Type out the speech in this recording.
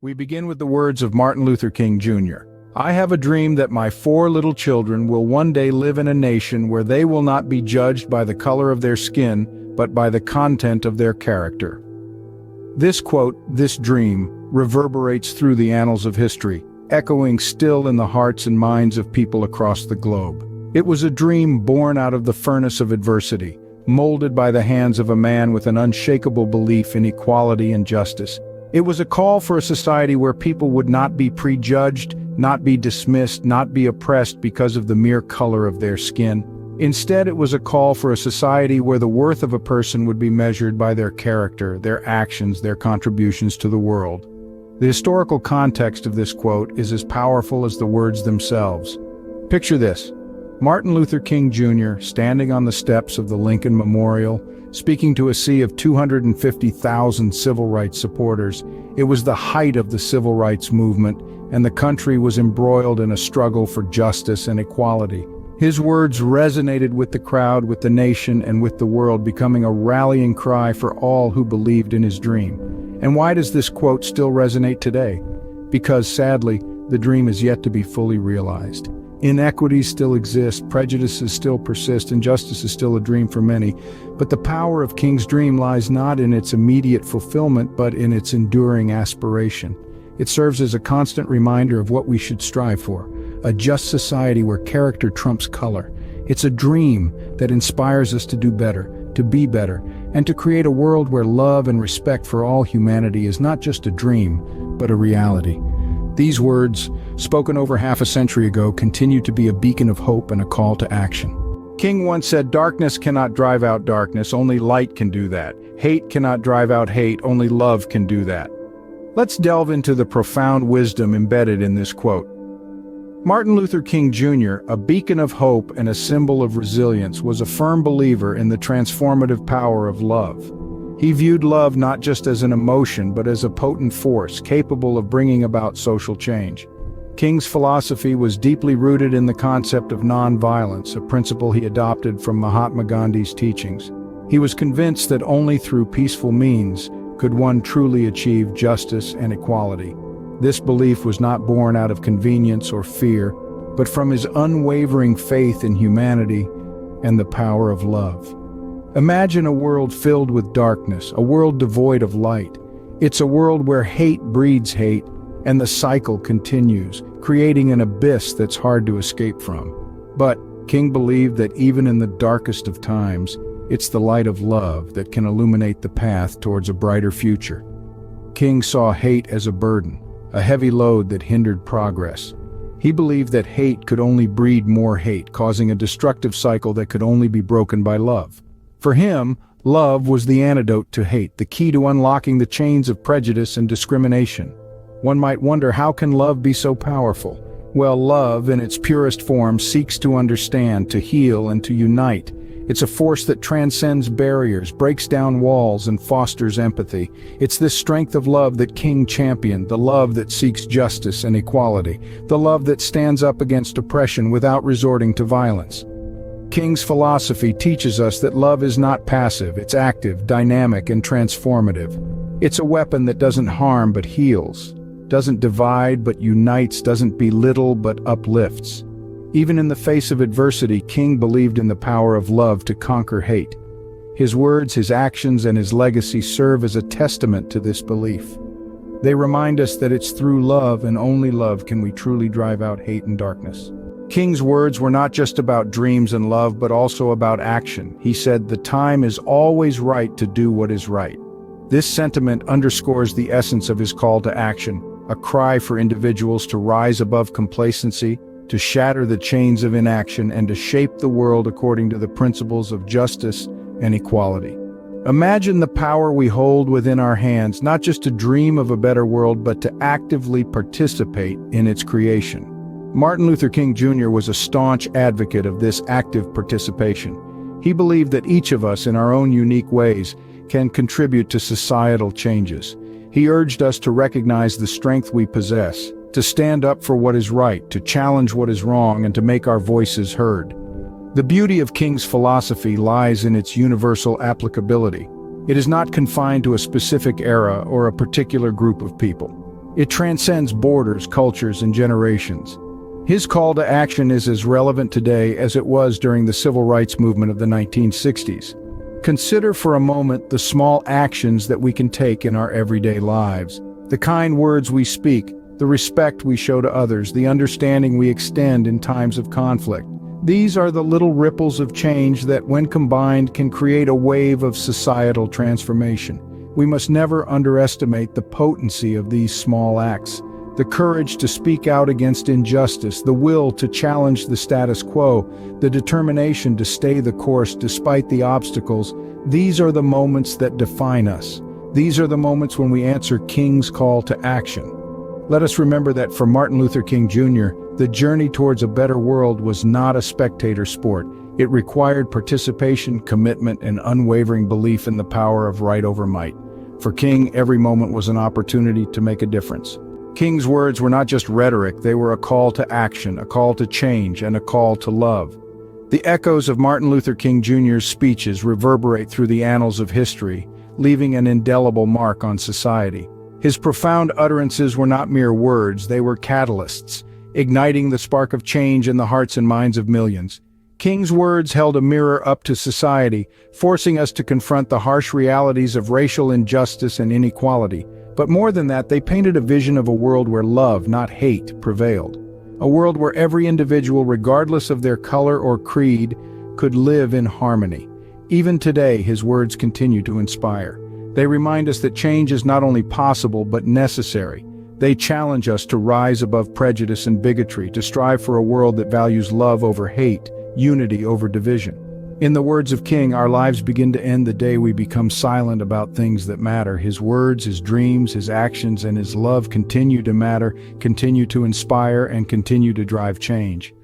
We begin with the words of Martin Luther King Jr. "I have a dream that my 4 little children will one day live in a nation where they will not be judged by the color of their skin, but by the content of their character." This quote, this dream, reverberates through the annals of history, echoing still in the hearts and minds of people across the globe. It was a dream born out of the furnace of adversity, molded by the hands of a man with an unshakable belief in equality and justice. It was a call for a society where people would not be prejudged, not be dismissed, not be oppressed because of the mere color of their skin. Instead, it was a call for a society where the worth of a person would be measured by their character, their actions, their contributions to the world. The historical context of this quote is as powerful as the words themselves. Picture this: Martin Luther King Jr. standing on the steps of the Lincoln Memorial, speaking to a sea of 250,000 civil rights supporters. It was the height of the civil rights movement, and the country was embroiled in a struggle for justice and equality. His words resonated with the crowd, with the nation, and with the world, becoming a rallying cry for all who believed in his dream. And why does this quote still resonate today? Because, sadly, the dream is yet to be fully realized. Inequities still exist, prejudices still persist, injustice is still a dream for many. But the power of King's dream lies not in its immediate fulfillment, but in its enduring aspiration. It serves as a constant reminder of what we should strive for: a just society where character trumps color. It's a dream that inspires us to do better, to be better, and to create a world where love and respect for all humanity is not just a dream, but a reality. These words, spoken over half a century ago, continue to be a beacon of hope and a call to action. King once said, "Darkness cannot drive out darkness, only light can do that. Hate cannot drive out hate, only love can do that." Let's delve into the profound wisdom embedded in this quote. Martin Luther King Jr., a beacon of hope and a symbol of resilience, was a firm believer in the transformative power of love. He viewed love not just as an emotion, but as a potent force capable of bringing about social change. King's philosophy was deeply rooted in the concept of nonviolence, a principle he adopted from Mahatma Gandhi's teachings. He was convinced that only through peaceful means could one truly achieve justice and equality. This belief was not born out of convenience or fear, but from his unwavering faith in humanity and the power of love. Imagine a world filled with darkness, a world devoid of light. It's a world where hate breeds hate, and the cycle continues, creating an abyss that's hard to escape from. But King believed that even in the darkest of times, it's the light of love that can illuminate the path towards a brighter future. King saw hate as a burden, a heavy load that hindered progress. He believed that hate could only breed more hate, causing a destructive cycle that could only be broken by love. For him, love was the antidote to hate, the key to unlocking the chains of prejudice and discrimination. One might wonder, how can love be so powerful? Well, love, in its purest form, seeks to understand, to heal, and to unite. It's a force that transcends barriers, breaks down walls, and fosters empathy. It's this strength of love that King championed, the love that seeks justice and equality, the love that stands up against oppression without resorting to violence. King's philosophy teaches us that love is not passive, it's active, dynamic, and transformative. It's a weapon that doesn't harm but heals, doesn't divide but unites, doesn't belittle but uplifts. Even in the face of adversity, King believed in the power of love to conquer hate. His words, his actions, and his legacy serve as a testament to this belief. They remind us that it's through love and only love can we truly drive out hate and darkness. King's words were not just about dreams and love, but also about action. He said, "The time is always right to do what is right." This sentiment underscores the essence of his call to action, a cry for individuals to rise above complacency, to shatter the chains of inaction, and to shape the world according to the principles of justice and equality. Imagine the power we hold within our hands, not just to dream of a better world, but to actively participate in its creation. Martin Luther King Jr. was a staunch advocate of this active participation. He believed that each of us, in our own unique ways, can contribute to societal changes. He urged us to recognize the strength we possess, to stand up for what is right, to challenge what is wrong, and to make our voices heard. The beauty of King's philosophy lies in its universal applicability. It is not confined to a specific era or a particular group of people. It transcends borders, cultures, and generations. His call to action is as relevant today as it was during the civil rights movement of the 1960s. Consider for a moment the small actions that we can take in our everyday lives. The kind words we speak, the respect we show to others, the understanding we extend in times of conflict. These are the little ripples of change that, when combined, can create a wave of societal transformation. We must never underestimate the potency of these small acts. The courage to speak out against injustice, the will to challenge the status quo, the determination to stay the course despite the obstacles. These are the moments that define us. These are the moments when we answer King's call to action. Let us remember that for Martin Luther King Jr., the journey towards a better world was not a spectator sport. It required participation, commitment, and unwavering belief in the power of right over might. For King, every moment was an opportunity to make a difference. King's words were not just rhetoric, they were a call to action, a call to change, and a call to love. The echoes of Martin Luther King Jr.'s speeches reverberate through the annals of history, leaving an indelible mark on society. His profound utterances were not mere words, they were catalysts, igniting the spark of change in the hearts and minds of millions. King's words held a mirror up to society, forcing us to confront the harsh realities of racial injustice and inequality. But more than that, they painted a vision of a world where love, not hate, prevailed. A world where every individual, regardless of their color or creed, could live in harmony. Even today, his words continue to inspire. They remind us that change is not only possible, but necessary. They challenge us to rise above prejudice and bigotry, to strive for a world that values love over hate, unity over division. In the words of King, our lives begin to end the day we become silent about things that matter. His words, his dreams, his actions, and his love continue to matter, continue to inspire, and continue to drive change.